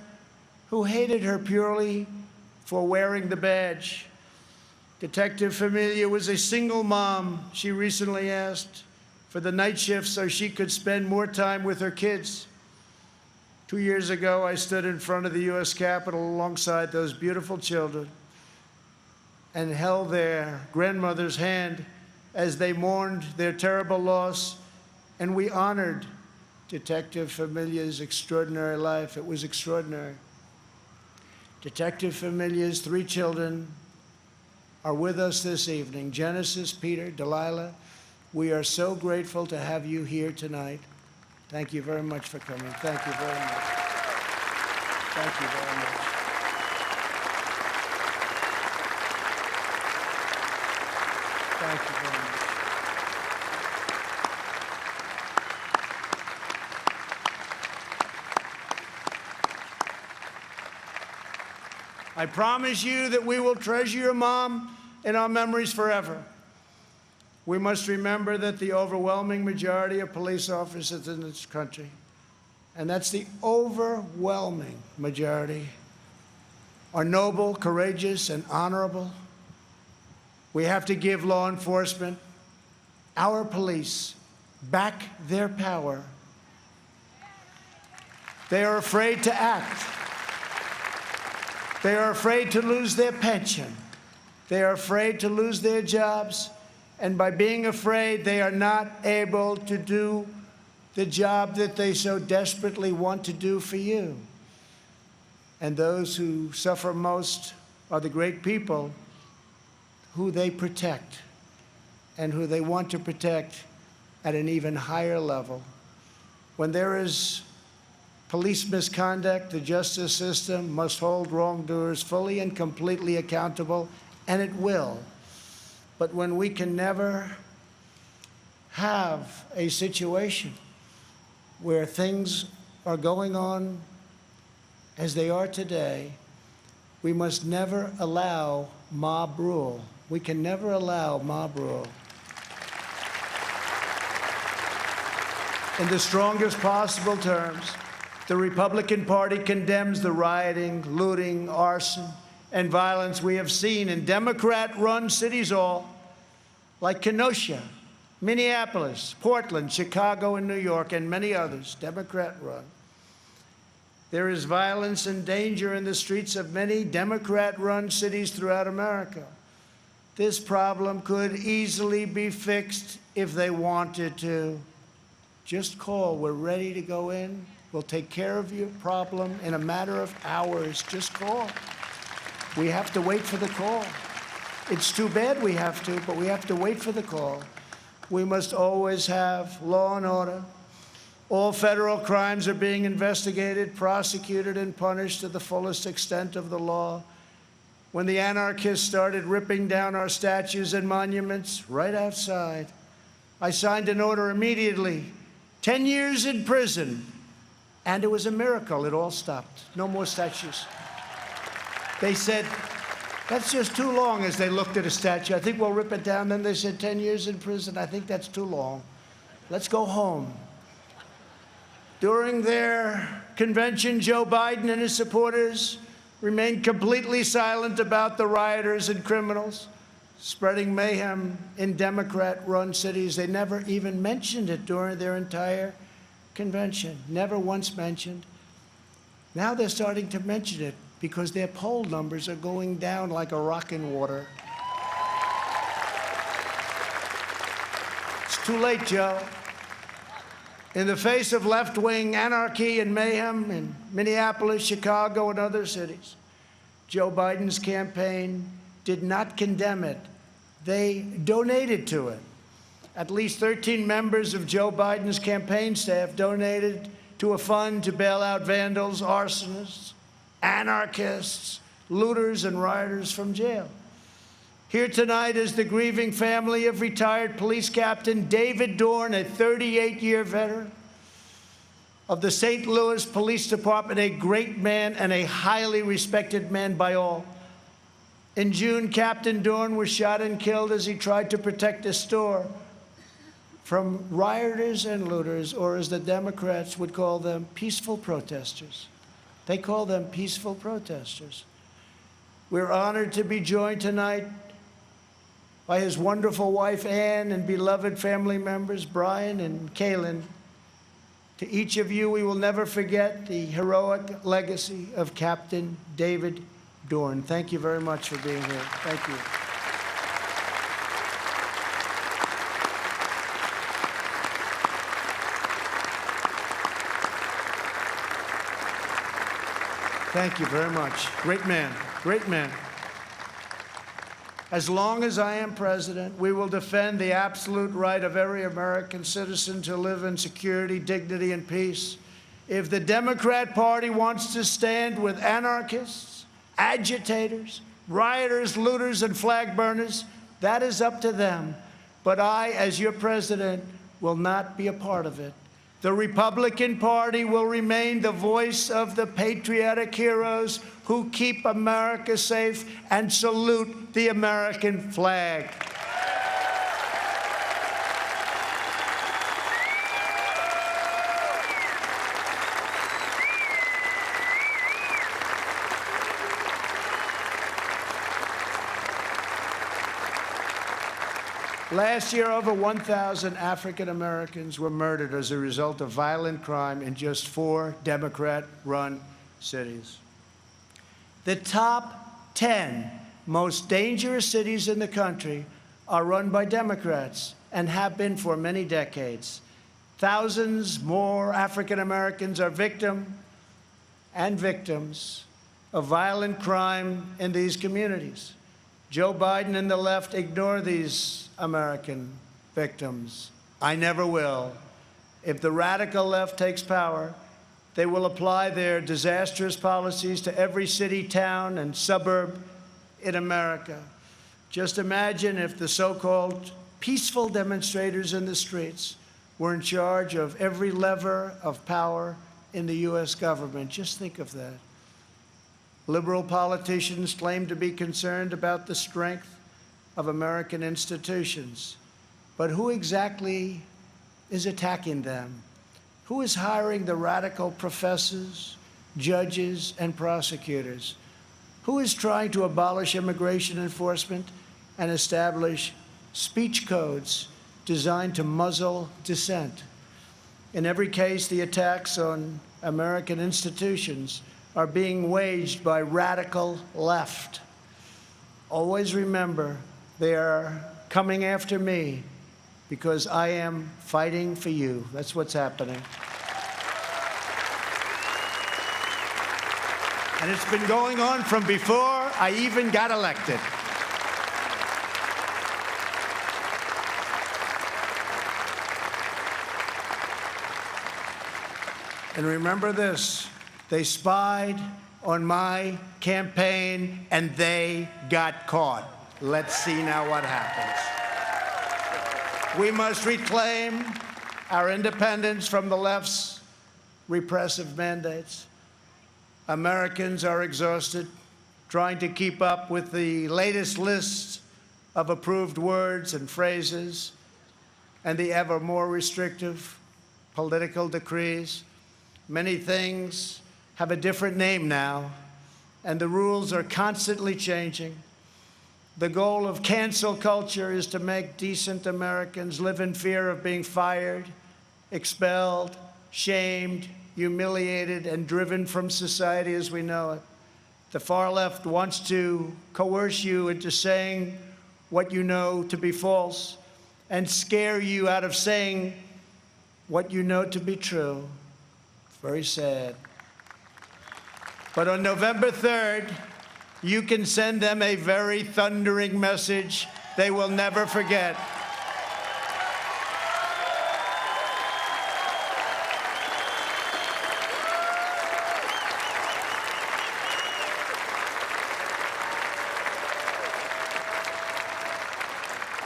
who hated her purely for wearing the badge. Detective Familia was a single mom. She recently asked for the night shift so she could spend more time with her kids. 2 years ago, I stood in front of the U.S. Capitol alongside those beautiful children and held their grandmother's hand as they mourned their terrible loss, and we honored Detective Familia's extraordinary life. It was extraordinary. Detective Familia's 3 children are with us this evening. Genesis, Peter, Delilah, we are so grateful to have you here tonight. Thank you very much for coming. Thank you very much. Thank you very much. Thank you very much. I promise you that we will treasure your mom in our memories forever. We must remember that the overwhelming majority of police officers in this country, and that's the overwhelming majority, are noble, courageous, and honorable. We have to give law enforcement, our police, back their power. They are afraid to act. They are afraid to lose their pension. They are afraid to lose their jobs. And by being afraid, they are not able to do the job that they so desperately want to do for you. And those who suffer most are the great people who they protect and who they want to protect at an even higher level. When there is police misconduct, the justice system must hold wrongdoers fully and completely accountable, and it will. But when we can never have a situation where things are going on as they are today, we must never allow mob rule. We can never allow mob rule. In the strongest possible terms, the Republican Party condemns the rioting, looting, arson, and violence we have seen in Democrat-run cities all, like Kenosha, Minneapolis, Portland, Chicago, and New York, and many others, Democrat-run. There is violence and danger in the streets of many Democrat-run cities throughout America. This problem could easily be fixed if they wanted to. Just call. We're ready to go in. We'll take care of your problem in a matter of hours. Just call. We have to wait for the call. It's too bad we have to, but we have to wait for the call. We must always have law and order. All federal crimes are being investigated, prosecuted, and punished to the fullest extent of the law. When the anarchists started ripping down our statues and monuments right outside, I signed an order immediately, 10 years in prison, and it was a miracle. It all stopped. No more statues. They said, that's just too long, as they looked at a statue. I think we'll rip it down. Then they said 10 years in prison. I think that's too long. Let's go home. During their convention, Joe Biden and his supporters remained completely silent about the rioters and criminals spreading mayhem in Democrat-run cities. They never even mentioned it during their entire convention, never once mentioned. Now they're starting to mention it because their poll numbers are going down like a rock in water. It's too late, Joe. In the face of left-wing anarchy and mayhem in Minneapolis, Chicago, and other cities, Joe Biden's campaign did not condemn it. They donated to it. At least 13 members of Joe Biden's campaign staff donated to a fund to bail out vandals, arsonists, anarchists, looters, and rioters from jail. Here tonight is the grieving family of retired police captain David Dorn, a 38-year veteran of the St. Louis Police Department, a great man and a highly respected man by all. In June, Captain Dorn was shot and killed as he tried to protect a store from rioters and looters, or as the Democrats would call them, peaceful protesters. They call them peaceful protesters. We're honored to be joined tonight by his wonderful wife, Ann, and beloved family members, Brian and Kaylin. To each of you, we will never forget the heroic legacy of Captain David Dorn. Thank you very much for being here. Thank you. Thank you very much. Great man. Great man. As long as I am president, we will defend the absolute right of every American citizen to live in security, dignity, and peace. If the Democrat Party wants to stand with anarchists, agitators, rioters, looters, and flag burners, that is up to them. But I, as your president, will not be a part of it. The Republican Party will remain the voice of the patriotic heroes who keep America safe and salute the American flag. Last year, over 1,000 African Americans were murdered as a result of violent crime in just 4 Democrat-run cities. The top 10 most dangerous cities in the country are run by Democrats and have been for many decades. Thousands more African Americans are victims of violent crime in these communities. Joe Biden and the left ignore these American victims. I never will. If the radical left takes power, they will apply their disastrous policies to every city, town, and suburb in America. Just imagine if the so-called peaceful demonstrators in the streets were in charge of every lever of power in the U.S. government. Just think of that. Liberal politicians claim to be concerned about the strength of American institutions. But who exactly is attacking them? Who is hiring the radical professors, judges, and prosecutors? Who is trying to abolish immigration enforcement and establish speech codes designed to muzzle dissent? In every case, the attacks on American institutions are being waged by radical left. Always remember, they are coming after me because I am fighting for you. That's what's happening. And it's been going on from before I even got elected. And remember this, they spied on my campaign and they got caught. Let's see now what happens. We must reclaim our independence from the left's repressive mandates. Americans are exhausted trying to keep up with the latest lists of approved words and phrases and the ever more restrictive political decrees. Many things have a different name now, and the rules are constantly changing. The goal of cancel culture is to make decent Americans live in fear of being fired, expelled, shamed, humiliated, and driven from society as we know it. The far left wants to coerce you into saying what you know to be false and scare you out of saying what you know to be true. Very sad. But on November 3rd, you can send them a very thundering message they will never forget.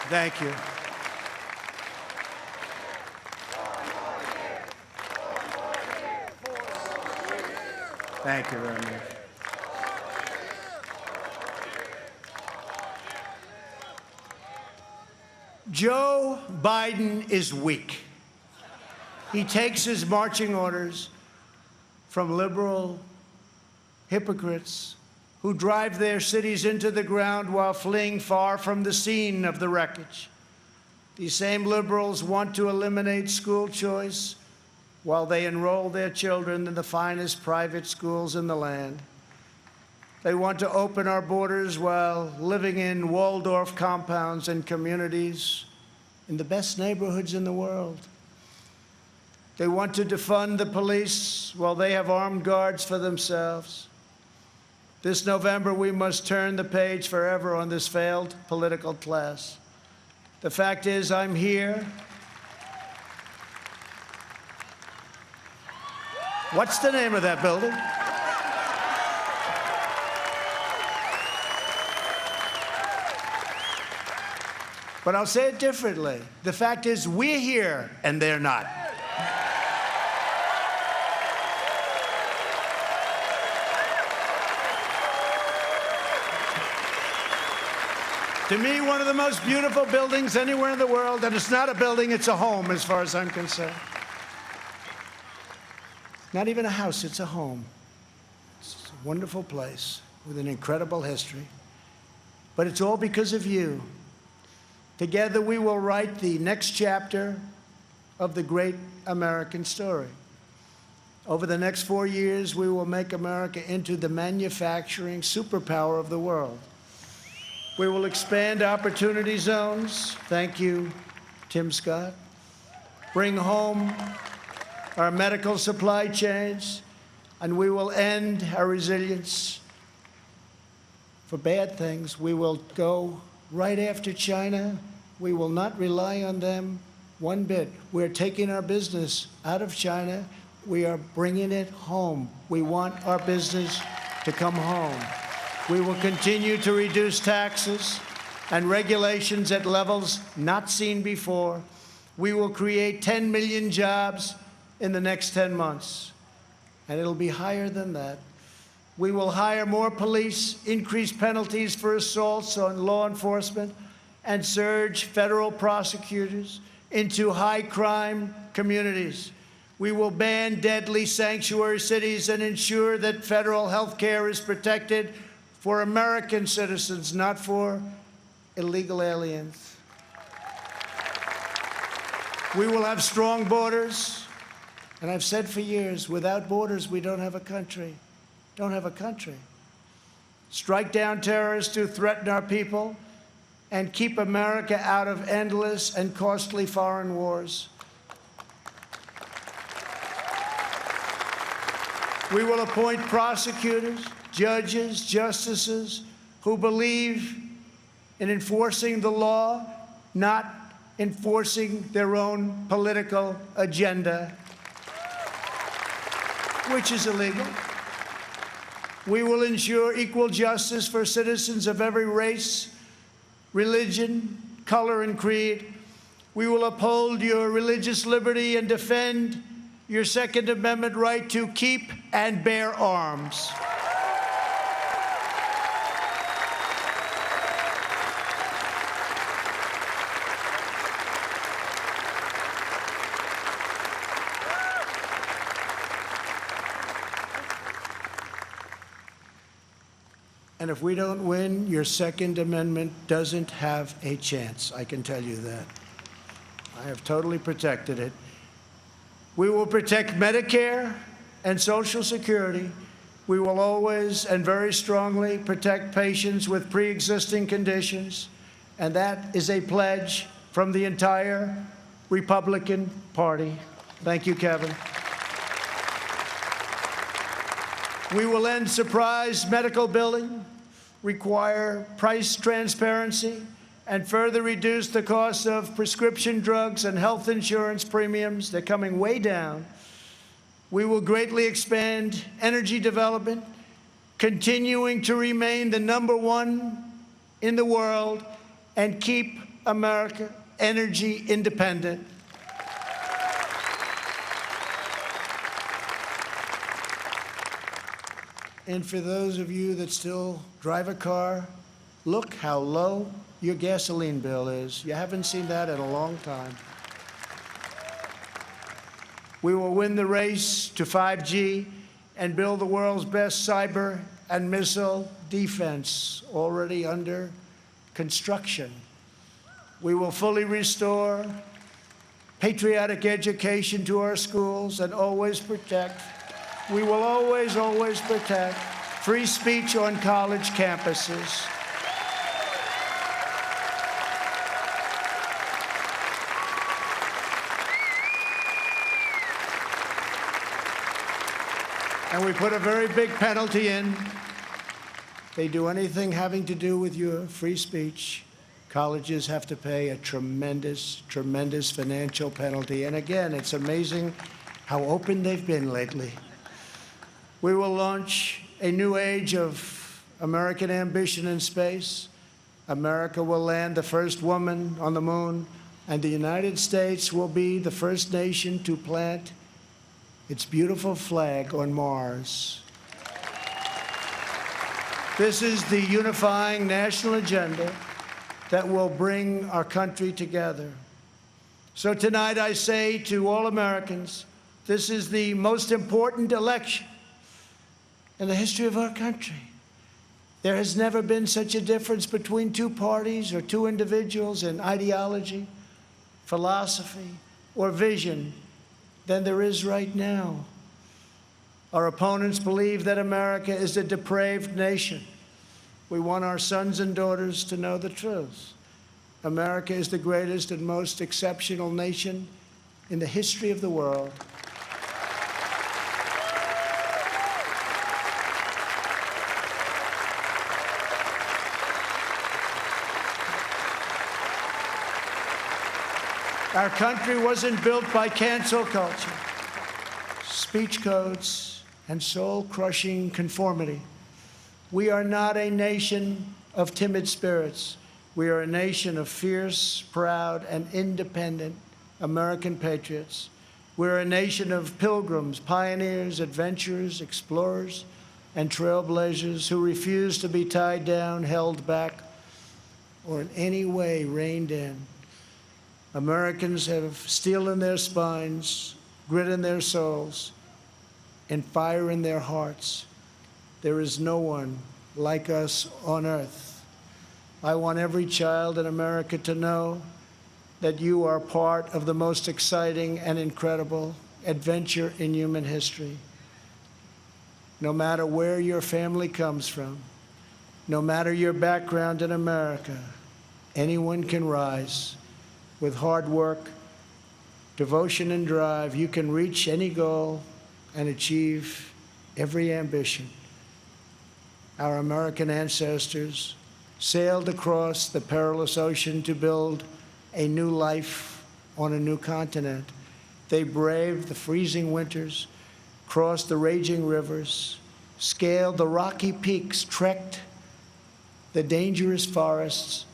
Thank you. Thank you very much. Joe Biden is weak. He takes his marching orders from liberal hypocrites who drive their cities into the ground while fleeing far from the scene of the wreckage. These same liberals want to eliminate school choice while they enroll their children in the finest private schools in the land. They want to open our borders while living in Waldorf compounds and communities in the best neighborhoods in the world. They want to defund the police while they have armed guards for themselves. This November, we must turn the page forever on this failed political class. The fact is, I'm here. What's the name of that building? But I'll say it differently. The fact is, we're here and they're not. To me, one of the most beautiful buildings anywhere in the world, and it's not a building, it's a home as far as I'm concerned. Not even a house, it's a home. It's a wonderful place with an incredible history. But it's all because of you. Together we will write the next chapter of the great American story. Over the next 4 years, we will make America into the manufacturing superpower of the world. We will expand opportunity zones. Thank you, Tim Scott. Bring home our medical supply chains, and we will end our resilience for bad things. We will go right after China. We will not rely on them one bit. We're taking our business out of China. We are bringing it home. We want our business to come home. We will continue to reduce taxes and regulations at levels not seen before. We will create 10 million jobs in the next 10 months, and it'll be higher than that. We will hire more police, increase penalties for assaults on law enforcement, and surge federal prosecutors into high-crime communities. We will ban deadly sanctuary cities and ensure that federal health care is protected for American citizens, not for illegal aliens. We will have strong borders, and I've said for years, without borders, we don't have a country. Don't have a country. Strike down terrorists who threaten our people, and keep America out of endless and costly foreign wars. We will appoint prosecutors, judges, justices who believe in enforcing the law, not enforcing their own political agenda, which is illegal. We will ensure equal justice for citizens of every race, religion, color, and creed. We will uphold your religious liberty and defend your Second Amendment right to keep and bear arms. And if we don't win, your Second Amendment doesn't have a chance. I can tell you that. I have totally protected it. We will protect Medicare and Social Security. We will always and very strongly protect patients with pre-existing conditions. And that is a pledge from the entire Republican Party. Thank you, Kevin. We will end surprise medical billing, require price transparency, and further reduce the cost of prescription drugs and health insurance premiums. They're coming way down. We will greatly expand energy development, continuing to remain the #1 in the world and keep America energy independent. And for those of you that still drive a car, look how low your gasoline bill is. You haven't seen that in a long time. We will win the race to 5G and build the world's best cyber and missile defense, already under construction. We will fully restore patriotic education to our schools and always protect. We will always, always protect free speech on college campuses. And we put a very big penalty in. If they do anything having to do with your free speech, colleges have to pay a tremendous, tremendous financial penalty. And again, it's amazing how open they've been lately. We will launch a new age of American ambition in space. America will land the first woman on the moon, and the United States will be the first nation to plant its beautiful flag on Mars. This is the unifying national agenda that will bring our country together. So tonight I say to all Americans, this is the most important election in the history of our country. There has never been such a difference between two parties or two individuals in ideology, philosophy, or vision than there is right now. Our opponents believe that America is a depraved nation. We want our sons and daughters to know the truth. America is the greatest and most exceptional nation in the history of the world. Our country wasn't built by cancel culture, speech codes, and soul-crushing conformity. We are not a nation of timid spirits. We are a nation of fierce, proud, and independent American patriots. We're a nation of pilgrims, pioneers, adventurers, explorers, and trailblazers who refuse to be tied down, held back, or in any way reined in. Americans have steel in their spines, grit in their souls, and fire in their hearts. There is no one like us on earth. I want every child in America to know that you are part of the most exciting and incredible adventure in human history. No matter where your family comes from, no matter your background in America, anyone can rise. With hard work, devotion, and drive, you can reach any goal and achieve every ambition. Our American ancestors sailed across the perilous ocean to build a new life on a new continent. They braved the freezing winters, crossed the raging rivers, scaled the rocky peaks, trekked the dangerous forests,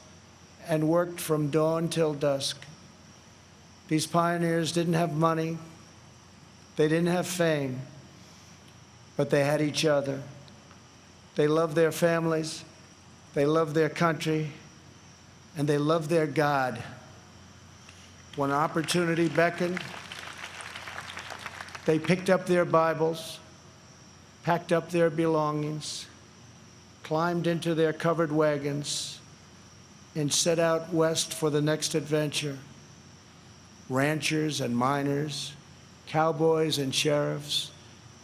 and worked from dawn till dusk. These pioneers didn't have money, they didn't have fame, but they had each other. They loved their families, they loved their country, and they loved their God. When opportunity beckoned, they picked up their Bibles, packed up their belongings, climbed into their covered wagons, and set out west for the next adventure. Ranchers and miners, cowboys and sheriffs,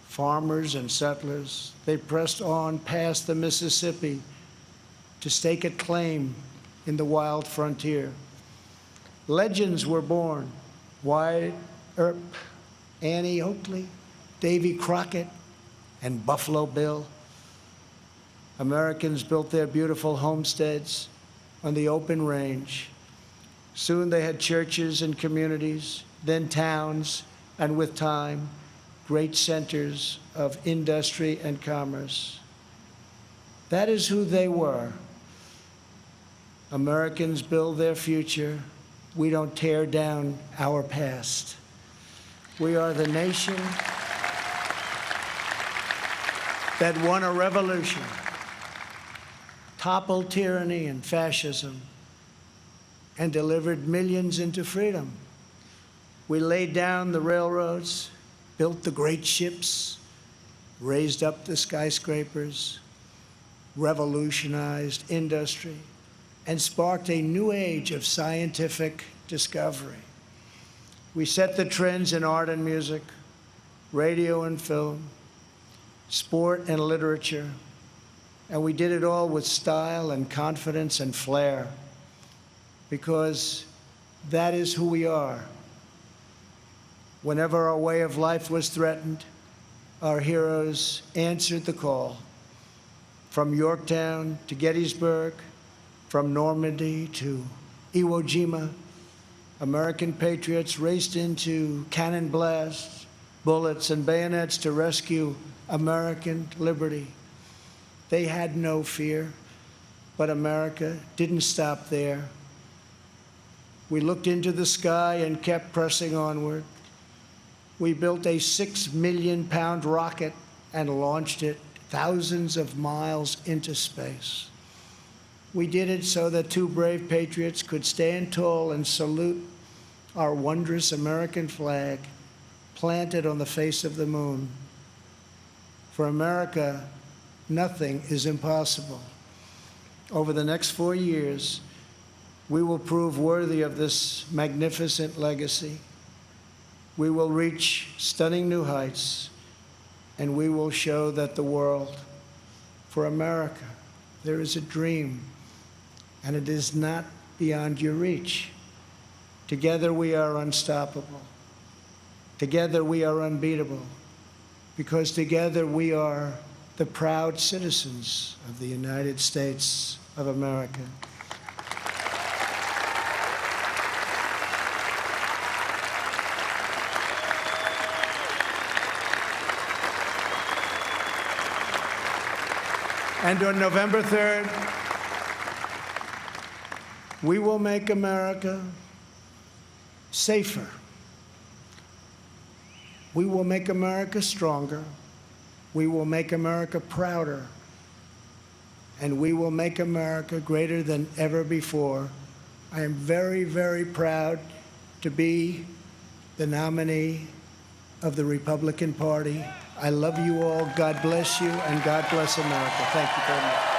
farmers and settlers, they pressed on past the Mississippi to stake a claim in the wild frontier. Legends were born: Wyatt Earp, Annie Oakley, Davy Crockett, and Buffalo Bill. Americans built their beautiful homesteads on the open range. Soon they had churches and communities, then towns, and with time, great centers of industry and commerce. That is who they were. Americans build their future. We don't tear down our past. We are the nation that won a revolution, toppled tyranny and fascism, and delivered millions into freedom. We laid down the railroads, built the great ships, raised up the skyscrapers, revolutionized industry, and sparked a new age of scientific discovery. We set the trends in art and music, radio and film, sport and literature, and we did it all with style and confidence and flair, because that is who we are. Whenever our way of life was threatened, our heroes answered the call. From Yorktown to Gettysburg, from Normandy to Iwo Jima, American patriots raced into cannon blasts, bullets, and bayonets to rescue American liberty. They had no fear, but America didn't stop there. We looked into the sky and kept pressing onward. We built a 6 million-pound rocket and launched it thousands of miles into space. We did it so that two brave patriots could stand tall and salute our wondrous American flag planted on the face of the moon. For America, nothing is impossible. Over the next 4 years, we will prove worthy of this magnificent legacy. We will reach stunning new heights, and we will show that the world, for America, there is a dream, and it is not beyond your reach. Together we are unstoppable. Together we are unbeatable, because together we are the proud citizens of the United States of America. And on November 3rd, we will make America safer. We will make America stronger. We will make America prouder. and we will make America greater than ever before. I am very, very proud to be the nominee of the Republican Party. I love you all. God bless you, and God bless America. Thank you very much.